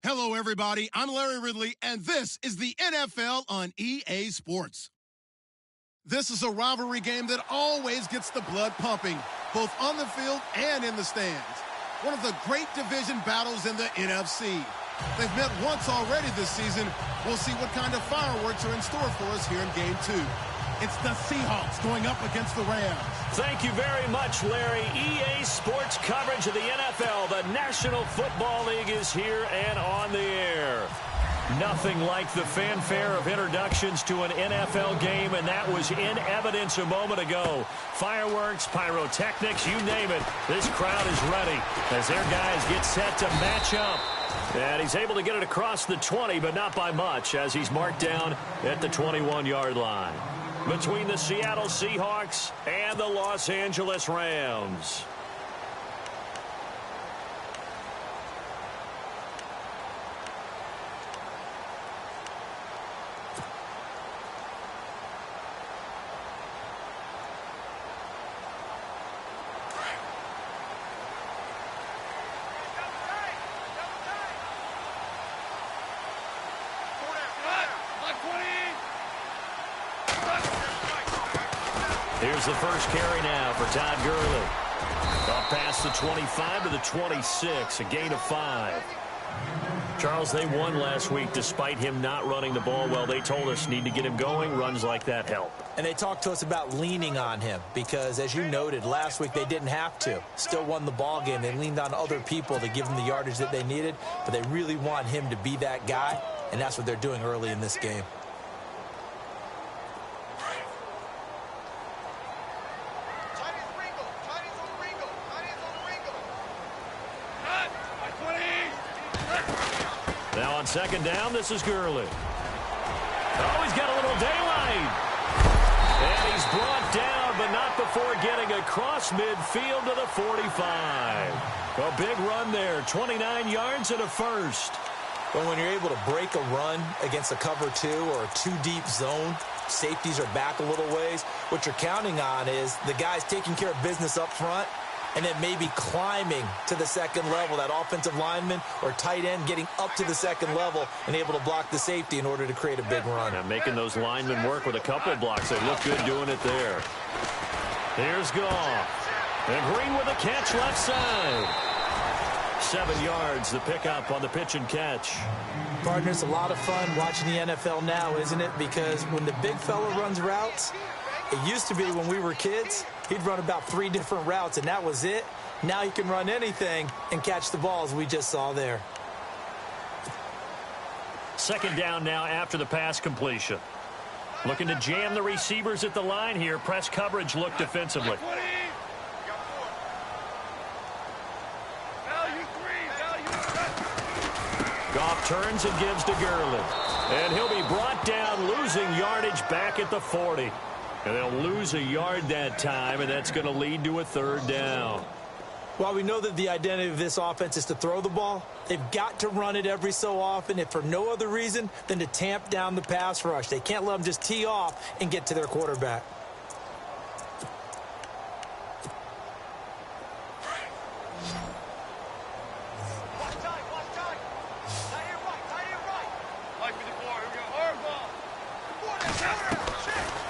Hello, everybody. I'm Larry Ridley, and this is the NFL on EA Sports. This is a rivalry game that always gets the blood pumping, both on the field and in the stands. One of the great division battles in the NFC. They've met once already this season. We'll see what kind of fireworks are in store for us here in Game 2. It's the Seahawks going up against the Rams. Thank you very much, Larry. EA Sports coverage of the NFL. The National Football League is here and on the air. Nothing like the fanfare of introductions to an NFL game, and that was in evidence a moment ago. Fireworks, pyrotechnics, you name it. This crowd is ready as their guys get set to match up. And he's able to get it across the 20, but not by much, as he's marked down at the 21-yard line. Between the Seattle Seahawks and the Los Angeles Rams. Here's the first carry now for Todd Gurley. Up past the 25 to the 26, a gain of 5. Charles, they won last week despite him not running the ball well. They told us need to get him going. Runs like that help. And they talked to us about leaning on him because, as you noted, last week they didn't have to. Still won the ball game. They leaned on other people to give them the yardage that they needed, but they really want him to be that guy, and that's what they're doing early in this game. Now on second down, this is Gurley. Oh, he's got a little daylight. And he's brought down, but not before getting across midfield to the 45. A big run there, 29 yards and a first. Well, when you're able to break a run against a cover 2 or a 2-deep zone, safeties are back a little ways. What you're counting on is the guys taking care of business up front, and then maybe climbing to the second level, that offensive lineman or tight end getting up to the second level and able to block the safety in order to create a big run. And making those linemen work with a couple of blocks. They look good doing it there. Here's Goff. And Green with a catch left side. 7 yards, the pickup on the pitch and catch. Partner, it's a lot of fun watching the NFL now, isn't it? Because when the big fella runs routes, it used to be when we were kids, he'd run about 3 different routes, and that was it. Now he can run anything and catch the balls we just saw there. Second down now after the pass completion. Looking to jam the receivers at the line here. Press coverage look defensively. Goff turns and gives to Gurley. And he'll be brought down, losing yardage back at the 40. And they'll lose a yard that time, and that's going to lead to a third down. While we know that the identity of this offense is to throw the ball, they've got to run it every so often, if for no other reason than to tamp down the pass rush. They can't let them just tee off and get to their quarterback.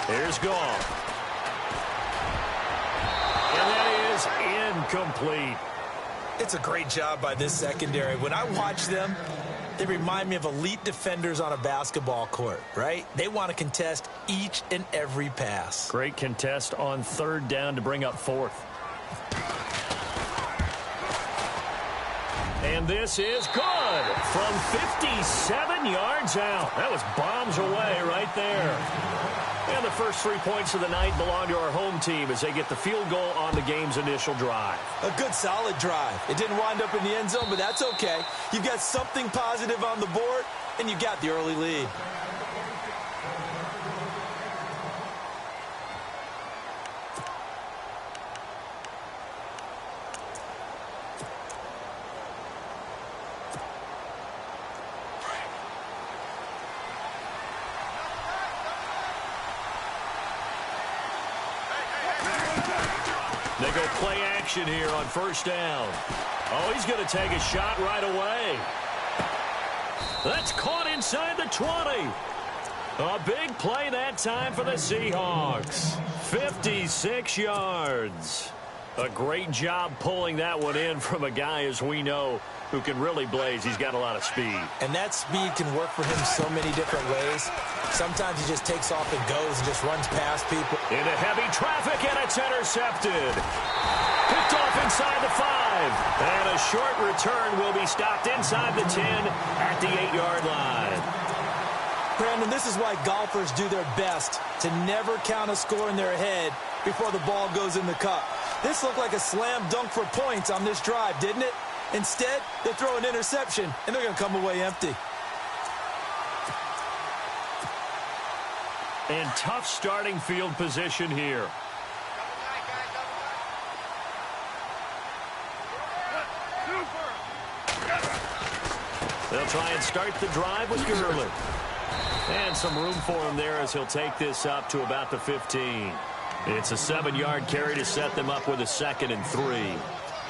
Here's Goff. And that is incomplete. It's a great job by this secondary. When I watch them, they remind me of elite defenders on a basketball court, right? They want to contest each and every pass. Great contest on third down to bring up fourth. And this is good from 57 yards out. That was bombs away right there. And the first 3 points of the night belong to our home team as they get the field goal on the game's initial drive. A good, solid drive. It didn't wind up in the end zone, but that's okay. You've got something positive on the board, and you got the early lead. They go play action here on first down. Oh, he's going to take a shot right away. That's caught inside the 20. A big play that time for the Seahawks. 56 yards. A great job pulling that one in from a guy, as we know, who can really blaze. He's got a lot of speed. And that speed can work for him so many different ways. Sometimes he just takes off and goes and just runs past people. Into heavy traffic, and it's intercepted. Picked off inside the 5. And a short return will be stopped inside the 10 at the 8-yard line. Brandon, this is why golfers do their best to never count a score in their head before the ball goes in the cup. This looked like a slam dunk for points on this drive, didn't it? Instead, they throw an interception, and they're going to come away empty. And tough starting field position here. They'll try and start the drive with Gurley. And some room for him there as he'll take this up to about the 15. It's a 7-yard carry to set them up with a 2nd and 3.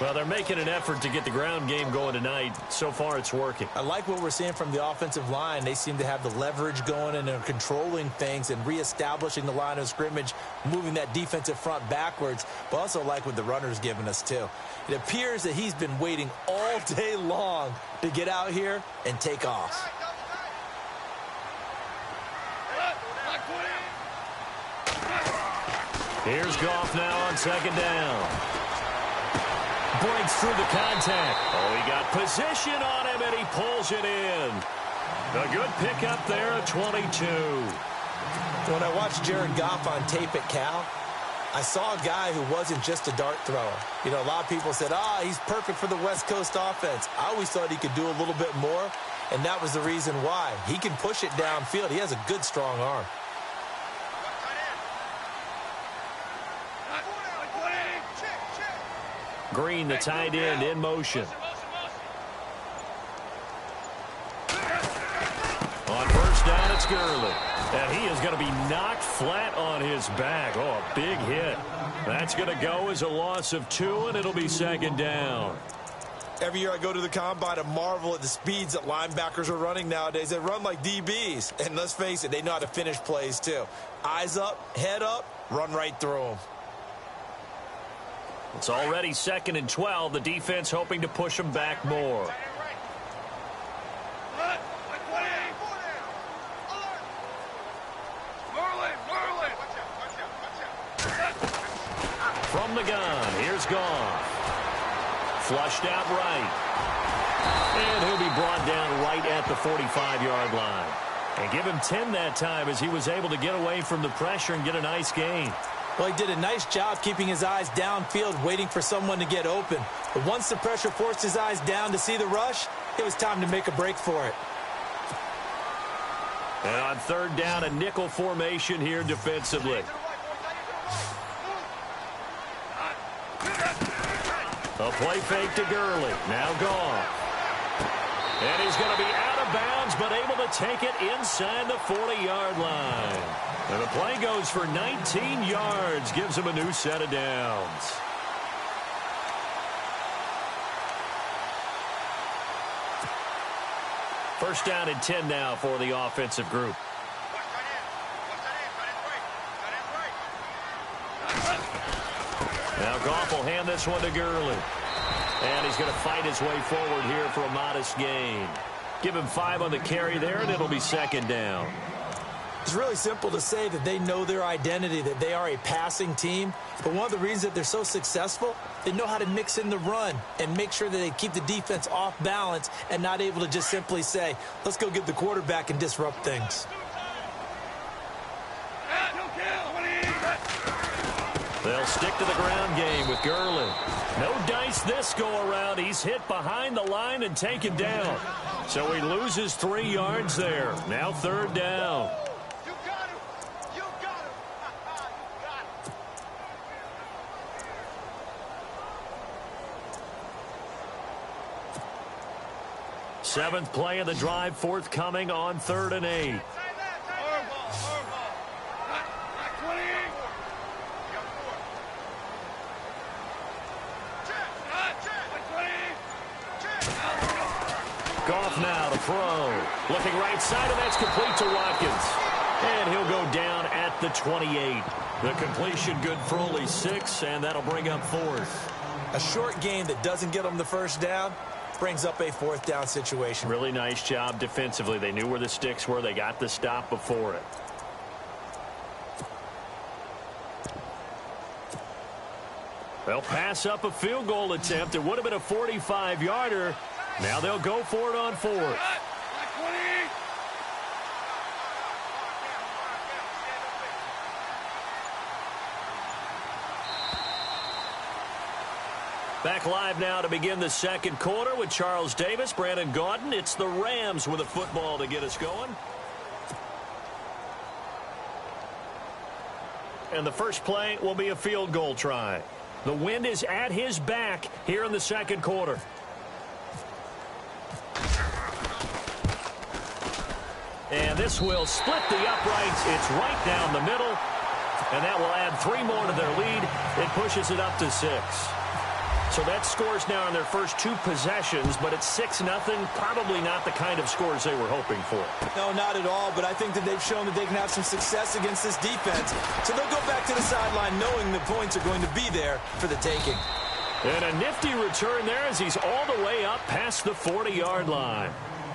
Well, they're making an effort to get the ground game going tonight. So far, it's working. I like what we're seeing from the offensive line. They seem to have the leverage going and are controlling things and reestablishing the line of scrimmage, moving that defensive front backwards, but also like what the runner's giving us, too. It appears that he's been waiting all day long to get out here and take off. Here's Goff now on 2nd down. Breaks through the contact. Oh, he got position on him, and he pulls it in. A good pickup there at 22. When I watched Jared Goff on tape at Cal, I saw a guy who wasn't just a dart thrower. You know, a lot of people said, he's perfect for the West Coast offense. I always thought he could do a little bit more, and that was the reason why. He can push it downfield. He has a good, strong arm. Green, the tight end, in motion. On 1st down, it's Gurley. And he is going to be knocked flat on his back. Oh, a big hit. That's going to go as a loss of 2, and it'll be 2nd down. Every year I go to the combine and marvel at the speeds that linebackers are running nowadays. They run like DBs. And let's face it, they know how to finish plays too. Eyes up, head up, run right through them. It's already 2nd and 12. The defense hoping to push them back more. From the gun, here's Goff. Flushed out right. And he'll be brought down right at the 45-yard line. And give him 10 that time as he was able to get away from the pressure and get a nice gain. Well, he did a nice job keeping his eyes downfield, waiting for someone to get open. But once the pressure forced his eyes down to see the rush, it was time to make a break for it. And on 3rd down, a nickel formation here defensively. A play fake to Gurley. Now Goff. And he's going to be out of bounds, but able to take it inside the 40-yard line. And the play goes for 19 yards, gives him a new set of downs. First down and 10 now for the offensive group. Now Goff will hand this one to Gurley. And he's going to fight his way forward here for a modest gain. Give him 5 on the carry there, and it'll be 2nd down. It's really simple to say that they know their identity, that they are a passing team. But one of the reasons that they're so successful, they know how to mix in the run and make sure that they keep the defense off balance and not able to just simply say, let's go get the quarterback and disrupt things. They'll stick to the ground game with Gurley. No dice this go-around. He's hit behind the line and taken down. So he loses 3 yards there. Now 3rd down. Seventh play of the drive forthcoming on 3rd and 8. Goff off now to throw. Looking right side, and that's complete to Watkins. And he'll go down at the 28. The completion good for only 6, and that'll bring up 4th. A short game that doesn't get them the first down brings up a 4th down situation. Really nice job defensively. They knew where the sticks were. They got the stop before it. They'll pass up a field goal attempt. It would have been a 45-yarder. Now they'll go for it on 4th. Back live now to begin the second quarter with Charles Davis, Brandon Gaudin. It's the Rams with a football to get us going. And the first play will be a field goal try. The wind is at his back here in the second quarter. And this will split the uprights. It's right down the middle. And that will add 3 more to their lead. It pushes it up to 6. So that scores now in their first 2 possessions, but it's 6-0. Probably not the kind of scores they were hoping for. No, not at all, but I think that they've shown that they can have some success against this defense. So they'll go back to the sideline knowing the points are going to be there for the taking. And a nifty return there as he's all the way up past the 40-yard line.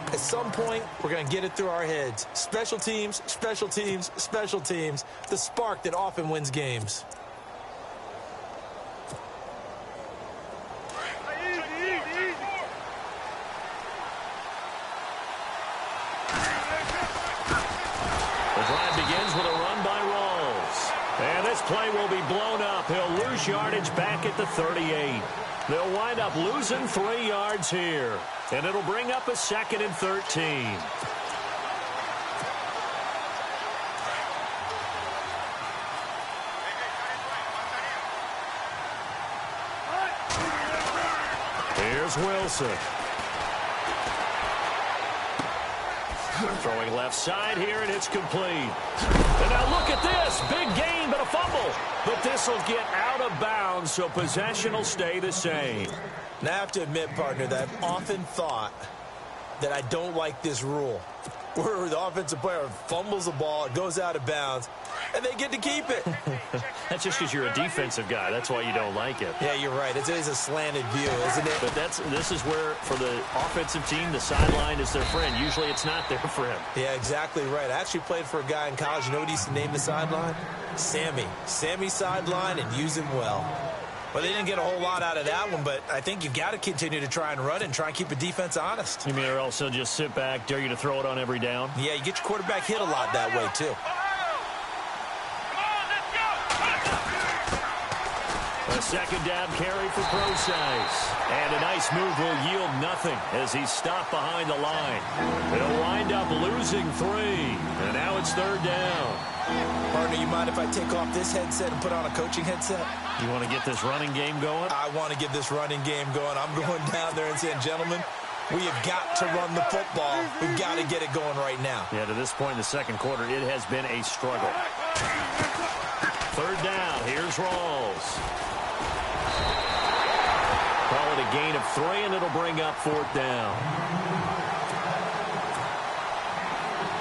At some point, we're going to get it through our heads. Special teams, special teams, special teams. The spark that often wins games. Play will be blown up. He'll lose yardage back at the 38. They'll wind up losing 3 yards here. And it'll bring up a 2nd and 13. Here's Wilson. Throwing left side here, and it's complete. And now look at this. Big gain, but a fumble. But this will get out of bounds, so possession will stay the same. Now, I have to admit, partner, that I've often thought that I don't like this rule, where the offensive player fumbles the ball, it goes out of bounds, and they get to keep it. That's just because you're a defensive guy. That's why you don't like it. Yeah, you're right. It is a slanted view, isn't it? But this is where, for the offensive team, the sideline is their friend. Usually it's not their friend. Yeah, exactly right. I actually played for a guy in college. You know what he used to name the sideline? Sammy. Sammy sideline, and use him well. Well, they didn't get a whole lot out of that one, but I think you've got to continue to try and run and try and keep a defense honest. You mean or else they'll just sit back, dare you to throw it on every down? Yeah, you get your quarterback hit a lot that way, too. A second down carry for Procise. And a nice move will yield nothing as he's stopped behind the line. They'll wind up losing 3. And now it's 3rd down. Partner, you mind if I take off this headset and put on a coaching headset? You want to get this running game going? I want to get this running game going. I'm going down there and saying, gentlemen, we have got to run the football. We've got to get it going right now. Yeah, to this point in the second quarter, it has been a struggle. 3rd down. Here's Rawls. Call it a gain of 3, and it'll bring up 4th down.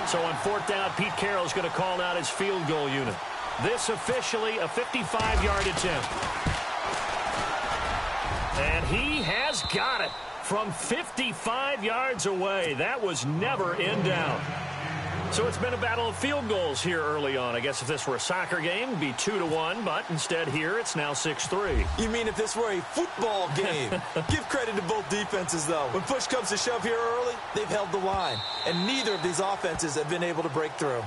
So on 4th down, Pete Carroll's going to call out his field goal unit. This officially a 55-yard attempt. And he has got it from 55 yards away. That was never in doubt. So it's been a battle of field goals here early on. I guess if this were a soccer game, it'd be 2-1, but instead here it's now 6-3. You mean if this were a football game? Give credit to both defenses, though. When push comes to shove here early, they've held the line, and neither of these offenses have been able to break through.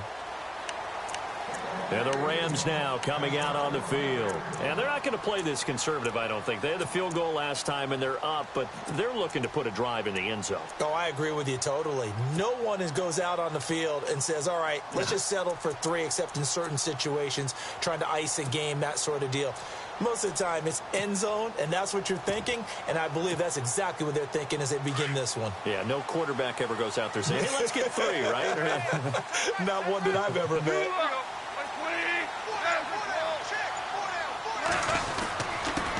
And the Rams now coming out on the field. And they're not going to play this conservative, I don't think. They had the field goal last time, and they're up, but they're looking to put a drive in the end zone. Oh, I agree with you totally. No one goes out on the field and says, all right, let's just settle for 3, except in certain situations, trying to ice a game, that sort of deal. Most of the time, it's end zone, and that's what you're thinking, and I believe that's exactly what they're thinking as they begin this one. Yeah, no quarterback ever goes out there saying, hey, let's get 3, right? Not one that I've ever met.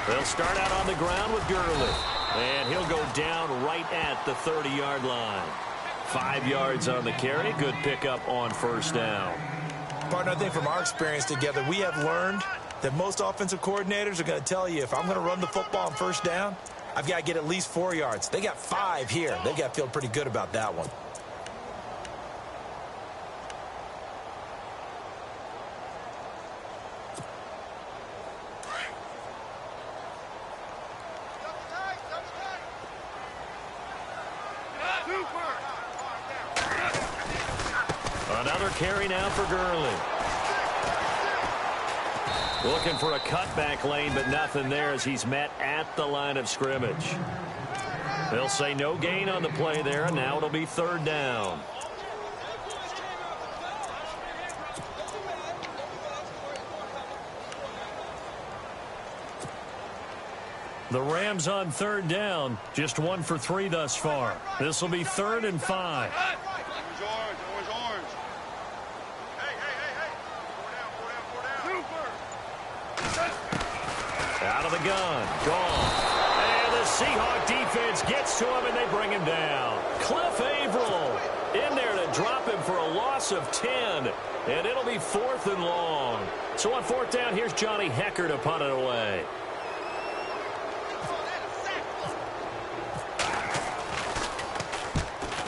They'll start out on the ground with Gurley. And he'll go down right at the 30-yard line. 5 yards on the carry. Good pickup on first down. Partner, I think from our experience together, we have learned that most offensive coordinators are going to tell you, if I'm going to run the football on first down, I've got to get at least 4 yards. They got 5 here. They've got to feel pretty good about that one. Another carry now for Gurley. Looking for a cutback lane, but nothing there as he's met at the line of scrimmage. They'll say no gain on the play there, and now it'll be third down. The Rams on third down, just 1 for 3 thus far. This will be 3rd and 5. Out of the gun, gone. And the Seahawk defense gets to him, and they bring him down. Cliff Averill in there to drop him for a loss of 10, and it'll be 4th and long. So on 4th down, here's Johnny Hecker to punt it away.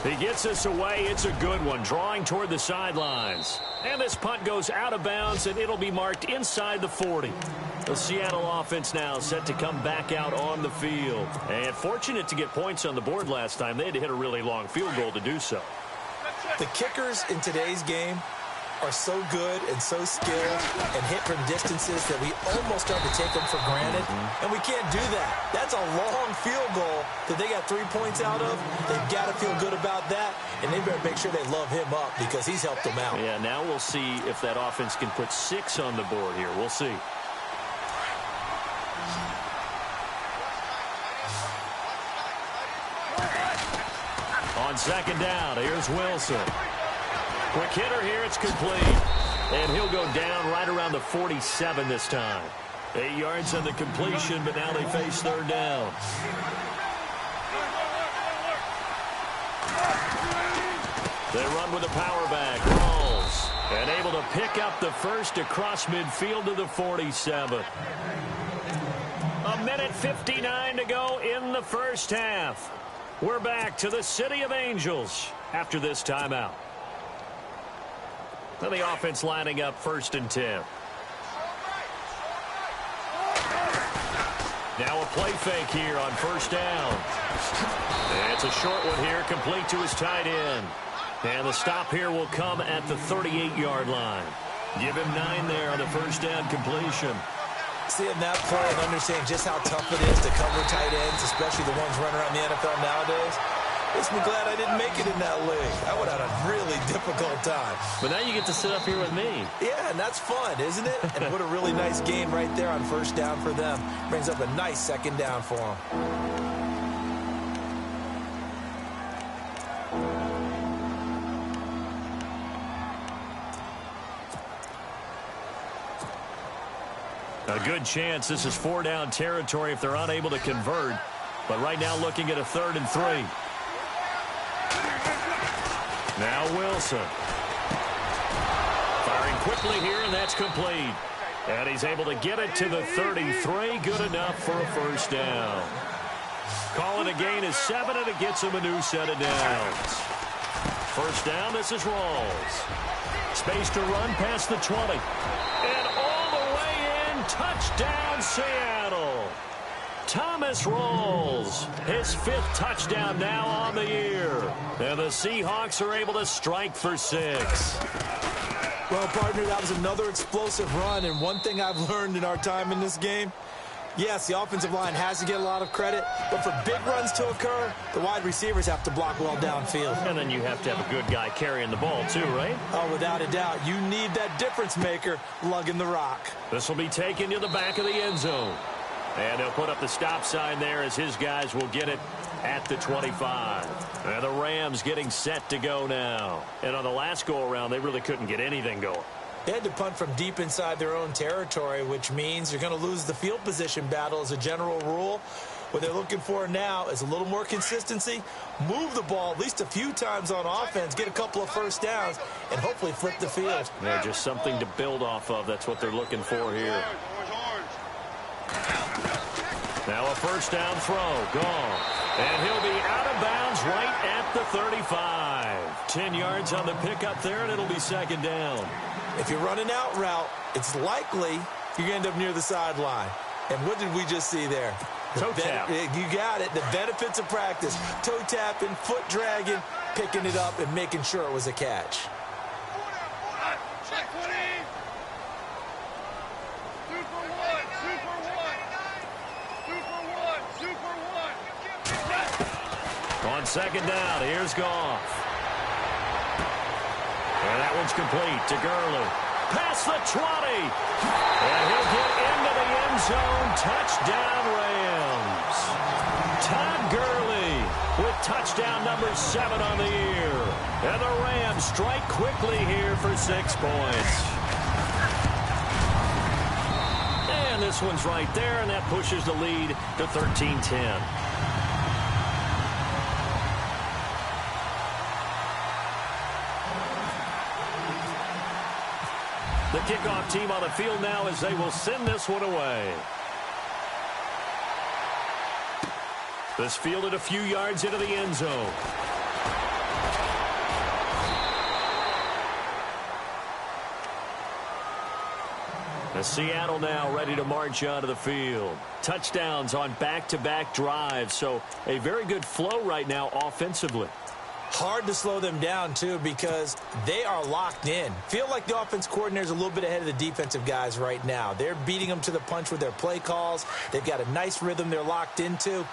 He gets us away. It's a good one, drawing toward the sidelines. And this punt goes out of bounds, and it'll be marked inside the 40. The Seattle offense now set to come back out on the field. And fortunate to get points on the board last time. They had to hit a really long field goal to do so. The kickers in today's game are so good and so skilled and hit from distances that we almost start to take them for granted. And we can't do that. That's a long field goal that they got 3 points out of. They've got to feel good about that, and they better make sure they love him up because he's helped them out. Yeah, now we'll see if that offense can put 6 on the board here. We'll see. On second down, here's Wilson. Quick hitter here, it's complete. And he'll go down right around the 47 this time. 8 yards on the completion, but now they face third down. They run with a power back. Rolls. And able to pick up the first across midfield to the 47. A minute 59 to go in the first half. We're back to the City of Angels after this timeout. Now the offense lining up 1st and 10. Now a play fake here on first down. And it's a short one here, complete to his tight end. And the stop here will come at the 38-yard line. Give him 9 there on the first down completion. Seeing that play and understanding just how tough it is to cover tight ends, especially the ones running around the NFL nowadays, makes me glad I didn't make it in that league. I would have had a really difficult time. But now you get to sit up here with me. Yeah, and that's fun, isn't it? And what a really nice game right there on first down for them. Brings up a nice second down for them. A good chance this is 4-down territory if they're unable to convert. But right now looking at a 3rd and 3. Now Wilson. Firing quickly here, and that's complete. And he's able to get it to the 33. Good enough for a first down. Calling a gain of 7, and it gets him a new set of downs. First down, this is Rawls. Space to run past the 20. And all the way in, touchdown Seattle. Thomas Rawls, his 5th touchdown now on the year. And the Seahawks are able to strike for 6. Well, partner, that was another explosive run. And one thing I've learned in our time in this game, yes, the offensive line has to get a lot of credit, but for big runs to occur, the wide receivers have to block well downfield. And then you have to have a good guy carrying the ball too, right? Oh, without a doubt. You need that difference maker lugging the rock. This will be taken to the back of the end zone. And he'll put up the stop sign there as his guys will get it at the 25. And the Rams getting set to go now. And on the last go-around, they really couldn't get anything going. They had to punt from deep inside their own territory, which means you're going to lose the field position battle as a general rule. What they're looking for now is a little more consistency, move the ball at least a few times on offense, get a couple of first downs, and hopefully flip the field. Yeah, just something to build off of. That's what they're looking for here. Now a first down throw, gone. And he'll be out of bounds right at the 35. 10 yards on the pickup there, and it'll be second down. If you're running out route, it's likely you're going to end up near the sideline. And what did we just see there? Toe tap. You got it. The benefits of practice. Toe tapping, foot dragging, picking it up, and making sure it was a catch. On second down, here's Goff. And that one's complete to Gurley. Past the 20. And he'll get into the end zone. Touchdown, Rams. Todd Gurley with touchdown number 7 on the year. And the Rams strike quickly here for 6 points. And this one's right there, and that pushes the lead to 13-10. The kickoff team on the field now as they will send this one away. This fielded a few yards into the end zone. As Seattle now ready to march onto the field. Touchdowns on back-to-back drives, so a very good flow right now offensively. Hard to slow them down, too, because they are locked in. Feel like the offense coordinator is a little bit ahead of the defensive guys right now. They're beating them to the punch with their play calls. They've got a nice rhythm they're locked into.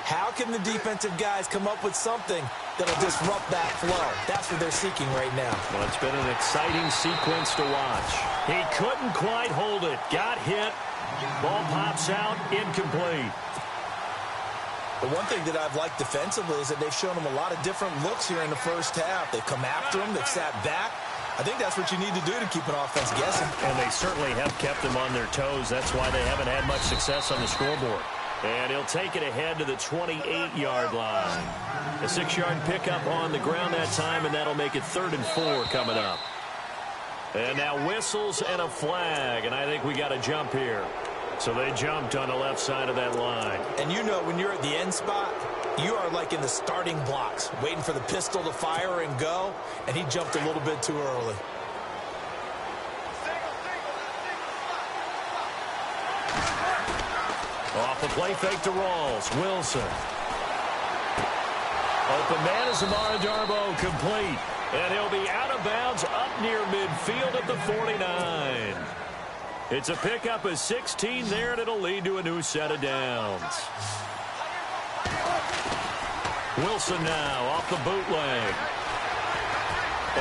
How can the defensive guys come up with something that'll disrupt that flow? That's what they're seeking right now. Well, it's been an exciting sequence to watch. He couldn't quite hold it. Got hit. Ball pops out. Incomplete. The one thing that I've liked defensively is that they've shown them a lot of different looks here in the first half. They've come after them. They've sat back. I think that's what you need to do to keep an offense guessing. And they certainly have kept them on their toes. That's why they haven't had much success on the scoreboard. And he'll take it ahead to the 28-yard line. A 6-yard pickup on the ground that time, and that'll make it 3rd and 4 coming up. And now whistles and a flag, and I think we got a jump here. So they jumped on the left side of that line. And you know when you're at the end spot, you are like in the starting blocks, waiting for the pistol to fire and go, and he jumped a little bit too early. Off the play fake to Rawls. Wilson. Open man is Amara Darboh, complete. And he'll be out of bounds up near midfield at the 49. It's a pickup of 16 there, and it'll lead to a new set of downs. Wilson now off the bootleg.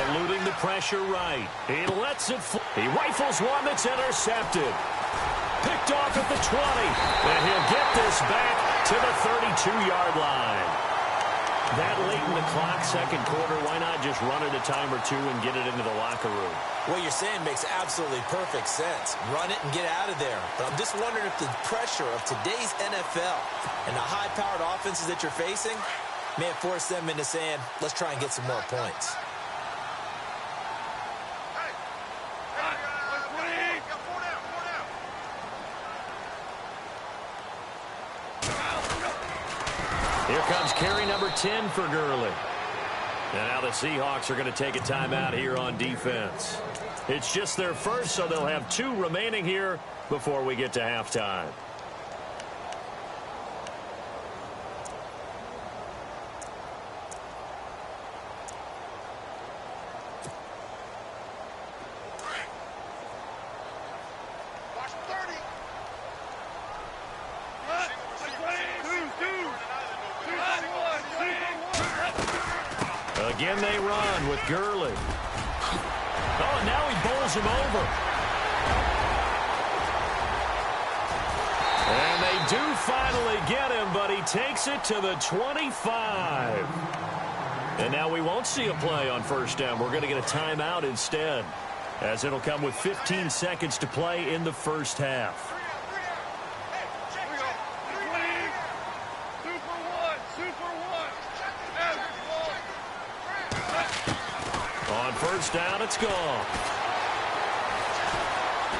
Eluding the pressure right. He lets it fly. He rifles one that's intercepted. Picked off at the 20. And he'll get this back to the 32-yard line. That late in the clock, second quarter, why not just run it a time or two and get it into the locker room? What you're saying makes absolutely perfect sense. Run it and get out of there. But I'm just wondering if the pressure of today's NFL and the high-powered offenses that you're facing may have forced them into saying, let's try and get some more points. Here comes carry number 10 for Gurley. And now the Seahawks are going to take a timeout here on defense. It's just their first, so they'll have 2 remaining here before we get to halftime. Again, they run with Gurley. Oh, and now he bowls him over. And they do finally get him, but he takes it to the 25. And now we won't see a play on first down. We're going to get a timeout instead, as it'll come with 15 seconds to play in the first half. first down. It's gone.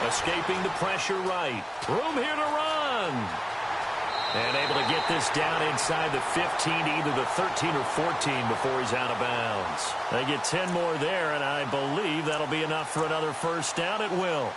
Escaping the pressure right. Room here to run. And able to get this down inside the 15, either the 13 or 14 before he's out of bounds. They get 10 more there, and I believe that'll be enough for another first down. It will.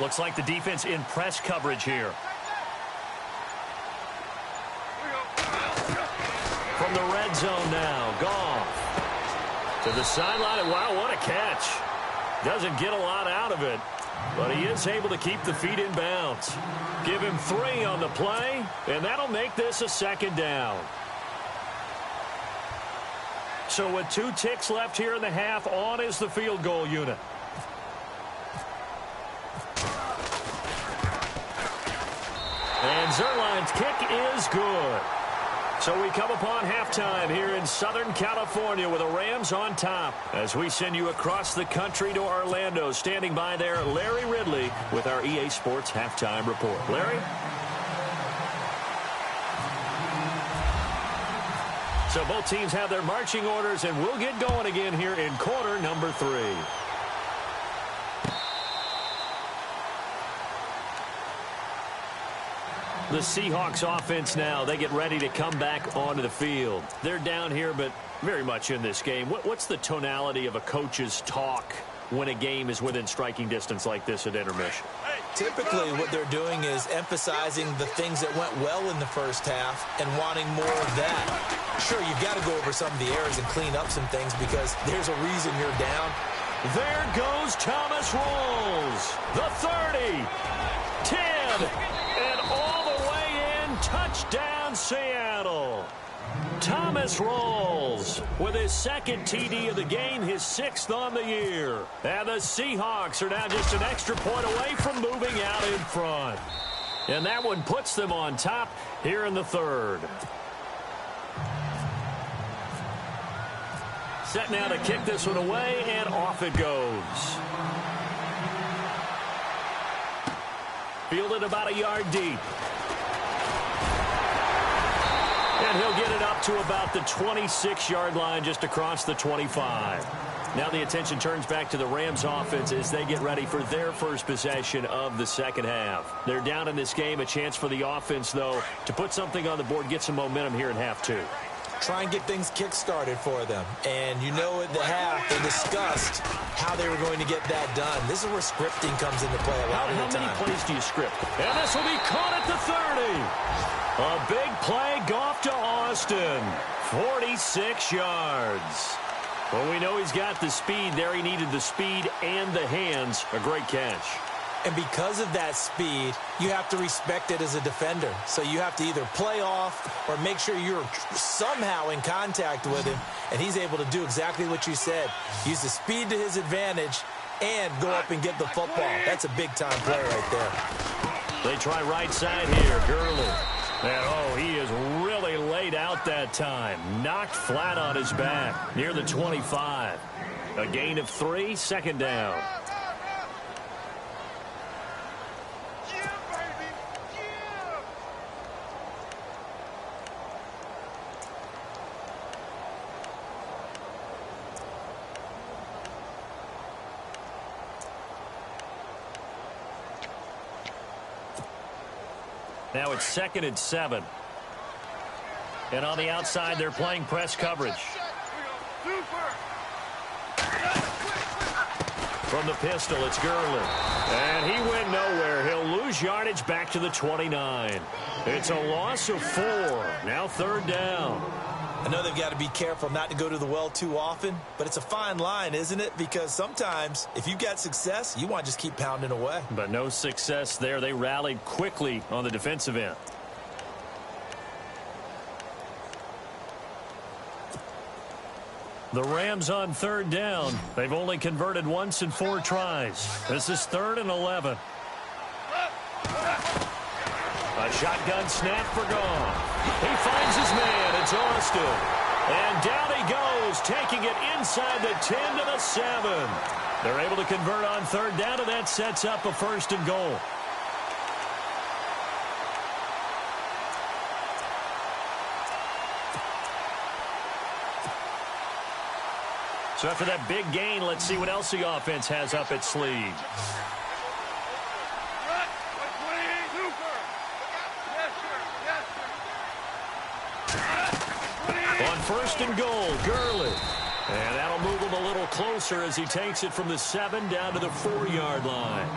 Looks like the defense in press coverage here. From the red zone now, Goff to the sideline. Wow, what a catch. Doesn't get a lot out of it, but he is able to keep the feet in bounds. Give him 3 on the play, and that'll make this a second down. So with 2 ticks left here in the half, on is the field goal unit. And Zerline's kick is good. So we come upon halftime here in Southern California with the Rams on top. As we send you across the country to Orlando, standing by there, Larry Ridley with our EA Sports Halftime Report. Larry? So both teams have their marching orders, and we'll get going again here in quarter number 3. The Seahawks offense now, they get ready to come back onto the field. They're down here, but very much in this game. What's the tonality of a coach's talk when a game is within striking distance like this at intermission? Typically, what they're doing is emphasizing the things that went well in the first half and wanting more of that. Sure, you've got to go over some of the errors and clean up some things because there's a reason you're down. There goes Thomas Rolls. The 30, 10, and all the way in. Touchdown, Seattle. Thomas Rolls with his second TD of the game, his 6th on the year. And the Seahawks are now just an extra point away from moving out in front. And that one puts them on top here in the 3rd. Set now to kick this one away, and off it goes. Fielded about a yard deep. And he'll get it up to about the 26-yard line, just across the 25. Now the attention turns back to the Rams offense as they get ready for their first possession of the second half. They're down in this game. A chance for the offense, though, to put something on the board, get some momentum here in half 2. Try and get things kick-started for them. And you know at the half, they discussed how they were going to get that done. This is where scripting comes into play a lot of the time. How many plays do you script? And this will be caught at the 30. A big play, Goff to Austin. 46 yards. Well, we know he's got the speed there. He needed the speed and the hands. A great catch. And because of that speed, you have to respect it as a defender. So you have to either play off or make sure you're somehow in contact with him. And he's able to do exactly what you said. Use the speed to his advantage and go up and get the football. That's a big-time play right there. They try right side here. Gurley. And, oh, he is really laid out that time. Knocked flat on his back near the 25. A gain of 3, second down. Now it's 2nd and 7. And on the outside, they're playing press coverage. From the pistol, it's Gurley. And he went nowhere. He'll lose yardage back to the 29. It's a loss of 4. Now 3rd down. I know they've got to be careful not to go to the well too often, but it's a fine line, isn't it? Because sometimes, if you've got success, you want to just keep pounding away. But no success there. They rallied quickly on the defensive end. The Rams on 3rd down. They've only converted once in 4 tries. This is 3rd and 11. A shotgun snap for Goff. He finds his man. It's Austin. And down he goes, taking it inside the 10 to the 7. They're able to convert on third down, and that sets up a 1st and goal. So after that big gain, let's see what else the offense has up its sleeve. On 1st and goal, Gurley. And that'll move him a little closer as he takes it from the 7 down to the 4-yard line.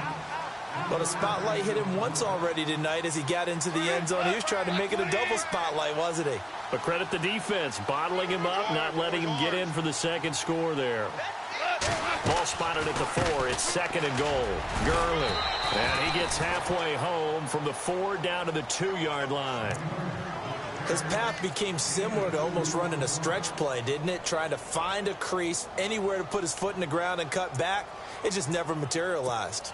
But a spotlight hit him once already tonight as he got into the end zone. He was trying to make it a double spotlight, wasn't he? But credit the defense, bottling him up, not letting him get in for the second score there. Ball spotted at the 4. It's 2nd and goal. Gurley. And he gets halfway home from the 4 down to the 2-yard line. His path became similar to almost running a stretch play, didn't it? Trying to find a crease, anywhere to put his foot in the ground and cut back. It just never materialized.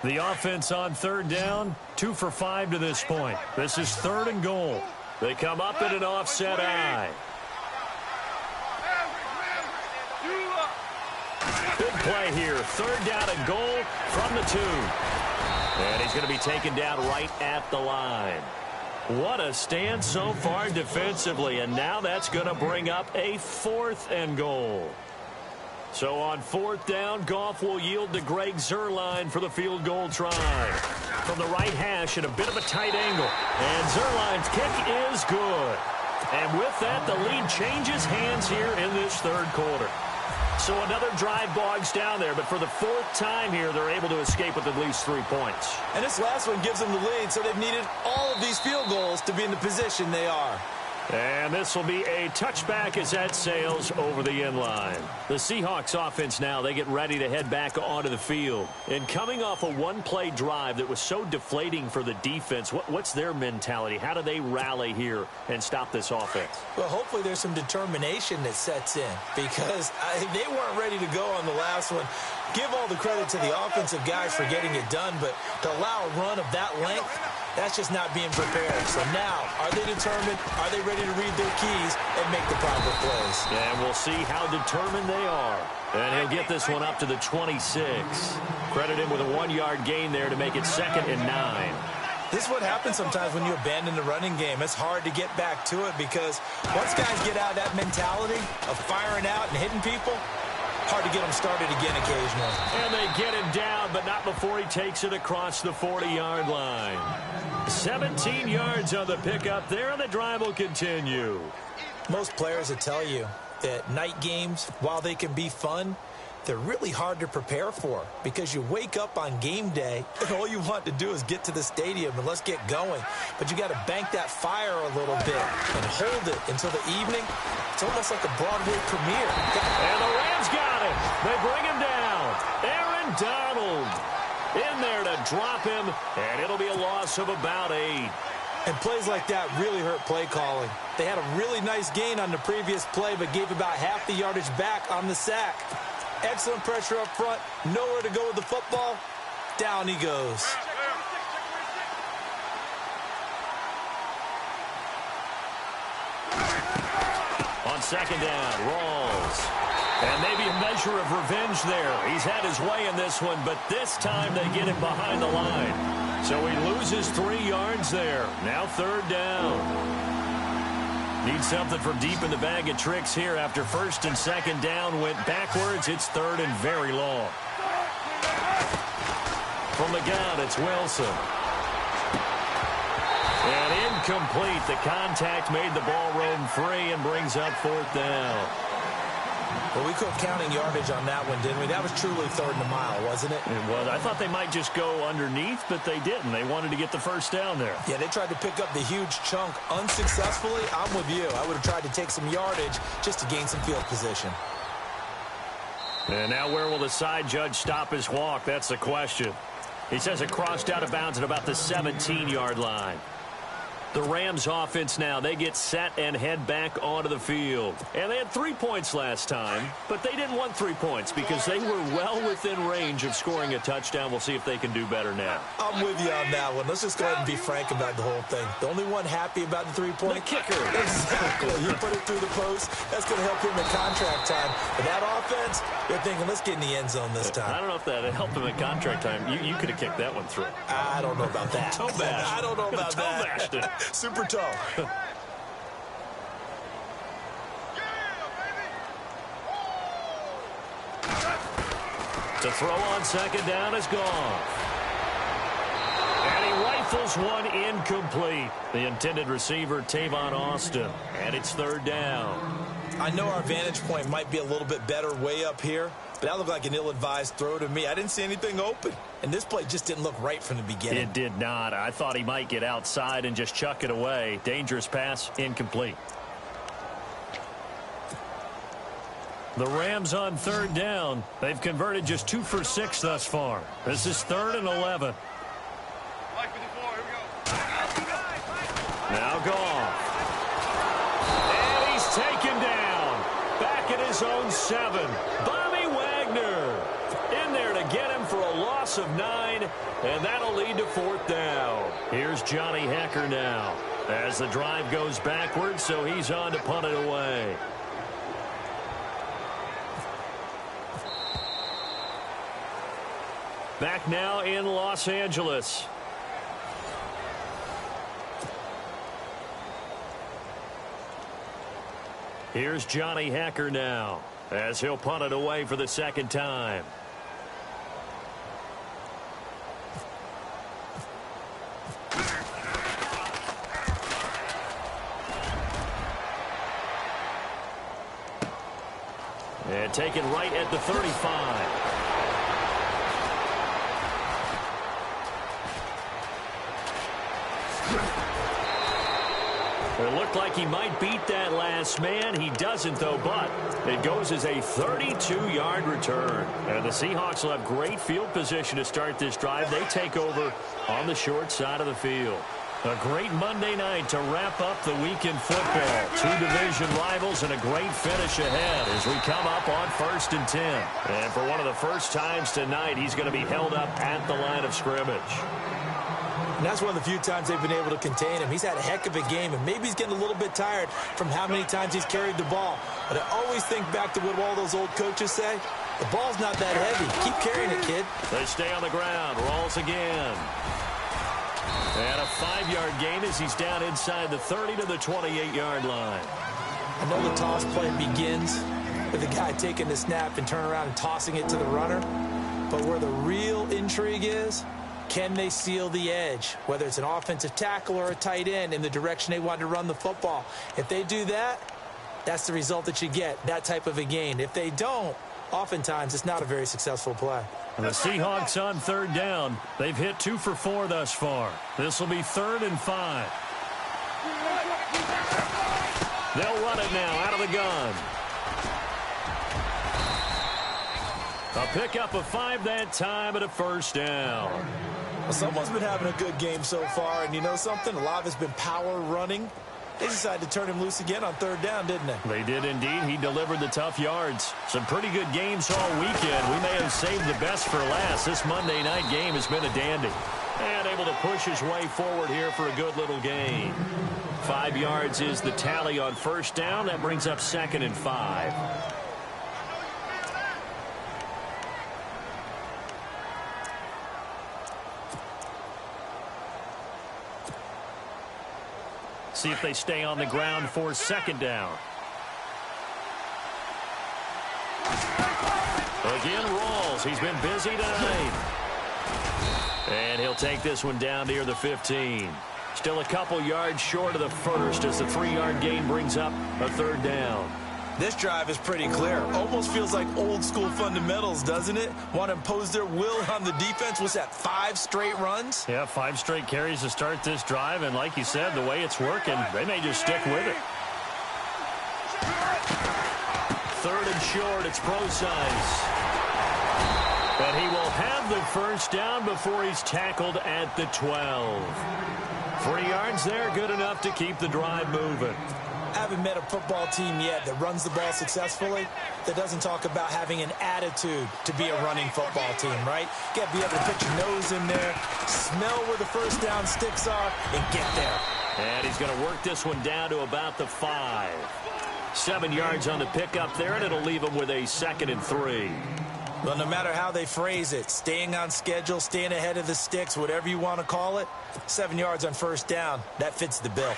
The offense on third down, 2 for 5 to this point. This is 3rd and goal. They come up in an offset eye. Big play here. 3rd down and goal from the 2. And he's going to be taken down right at the line. What a stand so far defensively. And now that's going to bring up a 4th and goal. So on 4th down, Goff will yield to Greg Zuerlein for the field goal try. From the right hash at a bit of a tight angle. And Zuerlein's kick is good. And with that, the lead changes hands here in this 3rd quarter. So another drive bogs down there, but for the 4th time here, they're able to escape with at least 3 points. And this last one gives them the lead, so they've needed all of these field goals to be in the position they are. And this will be a touchback as that sails over the end line. The Seahawks offense now, they get ready to head back onto the field. And coming off a one-play drive that was so deflating for the defense, what's their mentality? How do they rally here and stop this offense? Well, hopefully there's some determination that sets in because they weren't ready to go on the last one. Give all the credit to the offensive guys for getting it done, but to allow a run of that length, that's just not being prepared. So now, are they determined? Are they ready to read their keys and make the proper plays? And we'll see how determined they are. And he'll get this one up to the 26. Credit him with a 1-yard gain there to make it 2nd and 9. This is what happens sometimes when you abandon the running game. It's hard to get back to it because once guys get out of that mentality of firing out and hitting people, hard to get him started again occasionally. And they get him down, but not before he takes it across the 40-yard line. 17 yards on the pickup there, and the drive will continue. Most players will tell you that night games, while they can be fun, they're really hard to prepare for because you wake up on game day and all you want to do is get to the stadium and let's get going. But you got to bank that fire a little bit and hold it until the evening. It's almost like a Broadway premiere. And the Rams got him. They bring him down. Aaron Donald in there to drop him, and it'll be a loss of about 8. And plays like that really hurt play calling. They had a really nice gain on the previous play, but gave about half the yardage back on the sack. Excellent pressure up front. Nowhere to go with the football. Down he goes. On 2nd down, Rawls. And maybe a measure of revenge there. He's had his way in this one, but this time they get him behind the line. So he loses 3 yards there. Now 3rd down. Need something from deep in the bag of tricks here after 1st and 2nd down went backwards. It's 3rd and very long. From the gun, it's Wilson. And incomplete. The contact made the ball roam free and brings up 4th down. Well, we quit counting yardage on that one, didn't we? That was truly 3rd and a mile, wasn't it? It was. I thought they might just go underneath, but they didn't. They wanted to get the 1st down there. Yeah, they tried to pick up the huge chunk unsuccessfully. I'm with you. I would have tried to take some yardage just to gain some field position. And now where will the side judge stop his walk? That's the question. He says it crossed out of bounds at about the 17-yard line. The Rams offense now, they get set and head back onto the field. And they had 3 points last time, but they didn't want 3 points because they were well within range of scoring a touchdown. We'll see if they can do better now. I'm with you on that one. Let's just go ahead and be frank about the whole thing. The only one happy about the 3-point? The kicker. Exactly. You put it through the post. That's going to help him in contract time. But that offense, they're thinking, let's get in the end zone this time. I don't know if that helped him in contract time. You could have kicked that one through. I don't know about that. Toe bash. I don't know about that. Toe bashed it. Super toe. To throw on second down is gone. And he rifles one incomplete. The intended receiver, Tavon Austin. And it's third down. I know our vantage point might be a little bit better way up here, but that looked like an ill-advised throw to me. I didn't see anything open, and this play just didn't look right from the beginning. It did not. I thought he might get outside and just chuck it away. Dangerous pass, incomplete. The Rams on third down. They've converted just 2 for 6 thus far. This is 3rd and 11. Now Goff. And he's taken down. Back at his own 7. Bobby Wagner in there to get him for a loss of 9. And that'll lead to 4th down. Here's Johnny Hekker now as the drive goes backwards, so he's on to punt it away. Back now in Los Angeles. Here's Johnny Hekker now as he'll punt it away for the 2nd time. And taken right at the 35. It looked like he might beat that last man. He doesn't, though, but it goes as a 32-yard return. And the Seahawks will have great field position to start this drive. They take over on the short side of the field. A great Monday night to wrap up the week in football. 2 division rivals and a great finish ahead as we come up on 1st and 10. And for one of the first times tonight, he's going to be held up at the line of scrimmage. And that's one of the few times they've been able to contain him. He's had a heck of a game, and maybe he's getting a little bit tired from how many times he's carried the ball. But I always think back to what all those old coaches say. The ball's not that heavy. Keep carrying it, kid. They stay on the ground. Rolls again. And a 5-yard gain as he's down inside the 30 to the 28-yard line. I know the toss play begins with the guy taking the snap and turning around and tossing it to the runner. But where the real intrigue is, can they seal the edge, whether it's an offensive tackle or a tight end, in the direction they want to run the football? If they do that, that's the result that you get, that type of a gain. If they don't, oftentimes it's not a very successful play. The Seahawks on third down. They've hit 2 for 4 thus far. This will be 3rd and 5. They'll run it now out of the gun. A pickup of 5 that time and a 1st down. Well, someone's been having a good game so far, and you know something? A lot of it's been power running. They decided to turn him loose again on 3rd down, didn't they? They did indeed. He delivered the tough yards. Some pretty good games all weekend. We may have saved the best for last. This Monday night game has been a dandy. And able to push his way forward here for a good little gain. 5 yards is the tally on 1st down. That brings up 2nd and 5. See if they stay on the ground for 2nd down. Again, Rawls. He's been busy tonight. And he'll take this one down near the 15. Still a couple yards short of the 1st as the 3-yard gain brings up a 3rd down. This drive is pretty clear. Almost feels like old school fundamentals, doesn't it? Want to impose their will on the defense. What's that, 5 straight runs? Yeah, 5 straight carries to start this drive. And like you said, the way it's working, they may just stick with it. 3rd and short, it's Procise. But he will have the 1st down before he's tackled at the 12. 3 yards there, good enough to keep the drive moving. I haven't met a football team yet that runs the ball successfully that doesn't talk about having an attitude to be a running football team, right? You got to be able to put your nose in there, smell where the first down sticks are, and get there. And he's going to work this one down to about the 5. 7 yards on the pickup there, and it'll leave him with a 2nd and 3. Well, no matter how they phrase it, staying on schedule, staying ahead of the sticks, whatever you want to call it, 7 yards on first down, that fits the bill.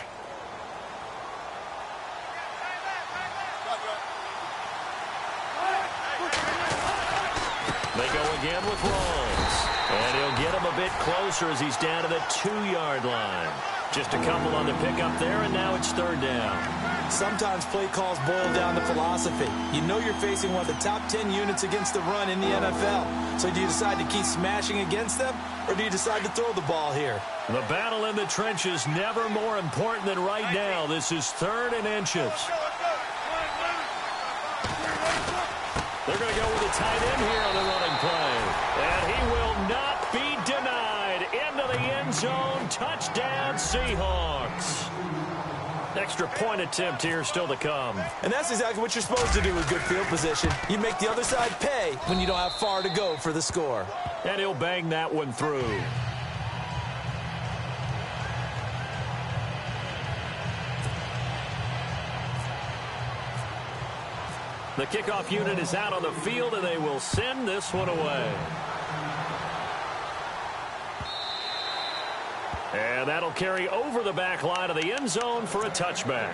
They go again with Rawls. And he'll get him a bit closer as he's down to the 2-yard line. Just a couple on the pickup there, and now it's 3rd down. Sometimes play calls boil down to philosophy. You know you're facing one of the top 10 units against the run in the NFL. So do you decide to keep smashing against them, or do you decide to throw the ball here? The battle in the trenches never more important than right now. This is 3rd and inches. They're going to go with a tight end here on the running play. And he will not be denied. Into the end zone. Touchdown, Seahawks. Extra point attempt here still to come. And that's exactly what you're supposed to do with good field position. You make the other side pay when you don't have far to go for the score. And he'll bang that one through. The kickoff unit is out on the field, and they will send this one away. And that'll carry over the back line of the end zone for a touchback.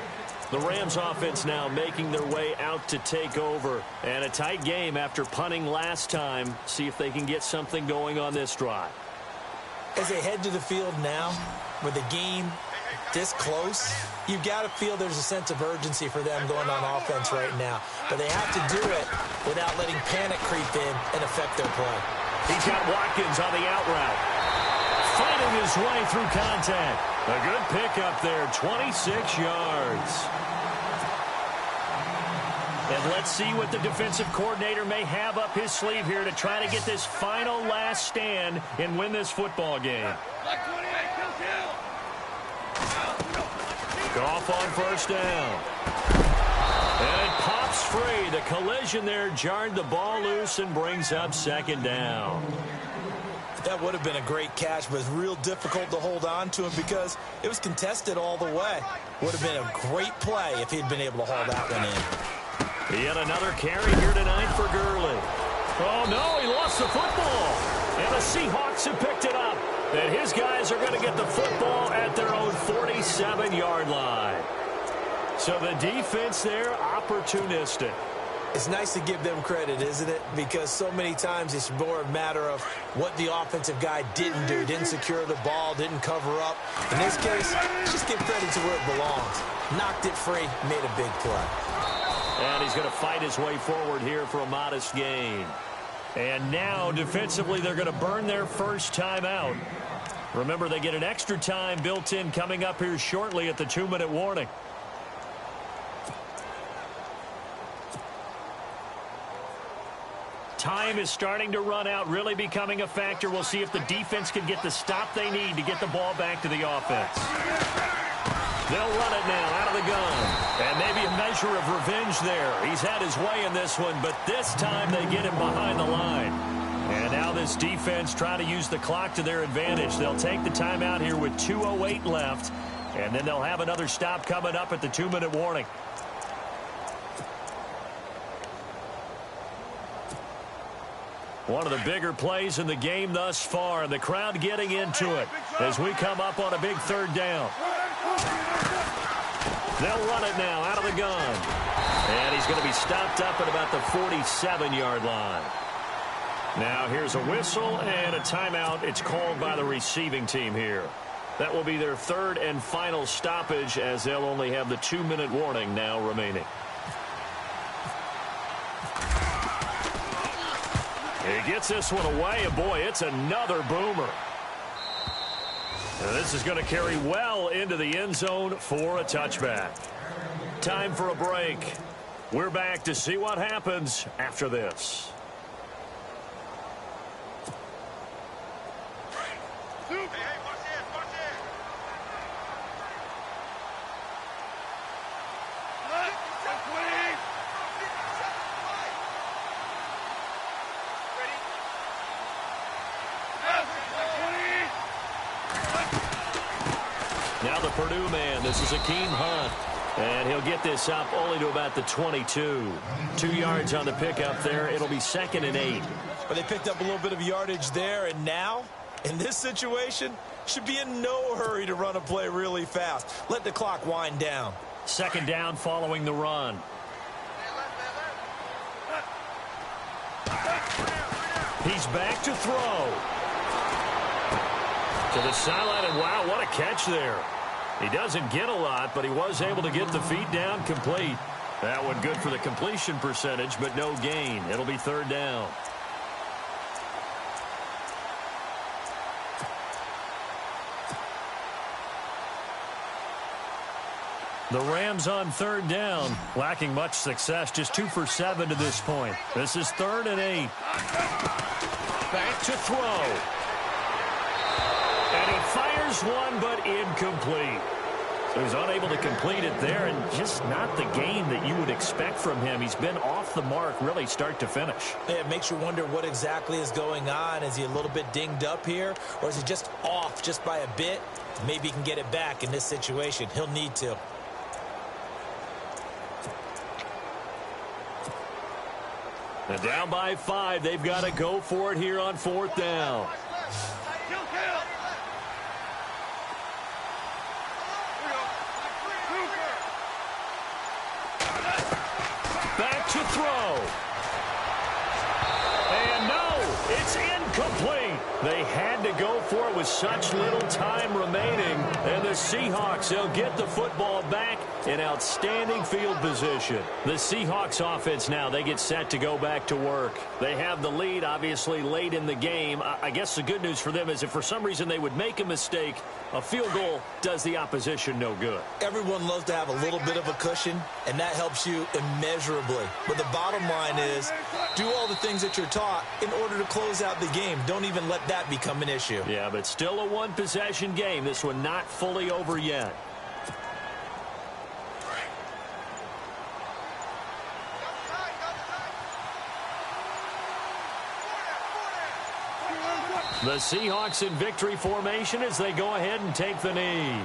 The Rams offense now making their way out to take over. And a tight game after punting last time. See if they can get something going on this drive. As they head to the field now, with the game this close, you've got to feel there's a sense of urgency for them going on offense right now. But they have to do it without letting panic creep in and affect their play. He's got Watkins on the out route. Fighting his way through contact. A good pickup there, 26 yards. And let's see what the defensive coordinator may have up his sleeve here to try to get this final last stand and win this football game. Goff on first down. And it pops free. The collision there jarred the ball loose and brings up 2nd down. That would have been a great catch, but it's real difficult to hold on to him because it was contested all the way. Would have been a great play if he'd been able to haul that one in. He had another carry here tonight for Gurley. Oh, no, he lost the football. And the Seahawks have picked it up. And his guys are going to get the football at their own 47-yard line. So the defense there, opportunistic. It's nice to give them credit, isn't it? Because so many times it's more a matter of what the offensive guy didn't do. Didn't secure the ball, didn't cover up. In this case, just give credit to where it belongs. Knocked it free, made a big play. And he's going to fight his way forward here for a modest gain. And now, defensively, they're going to burn their first time out. Remember, they get an extra time built in coming up here shortly at the 2-minute warning. Time is starting to run out, really becoming a factor. We'll see if the defense can get the stop they need to get the ball back to the offense. They'll run it now out of the gun. And maybe a measure of revenge there. He's had his way in this one, but this time they get him behind the line. And now this defense trying to use the clock to their advantage. They'll take the timeout here with 2:08 left. And then they'll have another stop coming up at the 2-minute warning. One of the bigger plays in the game thus far. The crowd getting into it as we come up on a big 3rd down. They'll run it now out of the gun. And he's going to be stopped up at about the 47-yard line. Now here's a whistle and a timeout. It's called by the receiving team here. That will be their 3rd and final stoppage as they'll only have the 2-minute warning now remaining. He gets this one away, and boy, it's another boomer. And this is going to carry well into the end zone for a touchback. Time for a break. We're back to see what happens after this. Now the Purdue man. This is Akeem Hunt. And he'll get this up only to about the 22. 2 yards on the pickup there. It'll be 2nd and 8. But they picked up a little bit of yardage there, and now, in this situation, should be in no hurry to run a play really fast. Let the clock wind down. 2nd down following the run. He's back to throw. To the sideline, and wow, what a catch there. He doesn't get a lot, but he was able to get the feet down complete. That one good for the completion percentage, but no gain. It'll be 3rd down. The Rams on 3rd down, lacking much success, just 2 for 7 to this point. This is 3rd and 8. Back to throw. And he fires one, but incomplete. So he's unable to complete it there, and just not the game that you would expect from him. He's been off the mark, really, start to finish. Yeah, it makes you wonder what exactly is going on. Is he a little bit dinged up here, or is he just off just by a bit? Maybe he can get it back in this situation. He'll need to. And down by 5, they've got to go for it here on 4th down. Back to throw. And no, it's incomplete. They had to go for it with such little time remaining. And the Seahawks, they'll get the football back in outstanding field position. The Seahawks offense now, they get set to go back to work. They have the lead, obviously, late in the game. I guess the good news for them is if for some reason they would make a mistake, a field goal does the opposition no good. Everyone loves to have a little bit of a cushion, and that helps you immeasurably. But the bottom line is, do all the things that you're taught in order to close out the game. Don't even let that become an issue. Yeah, but still a one-possession game. This one not fully over yet. The Seahawks in victory formation as they go ahead and take the knee.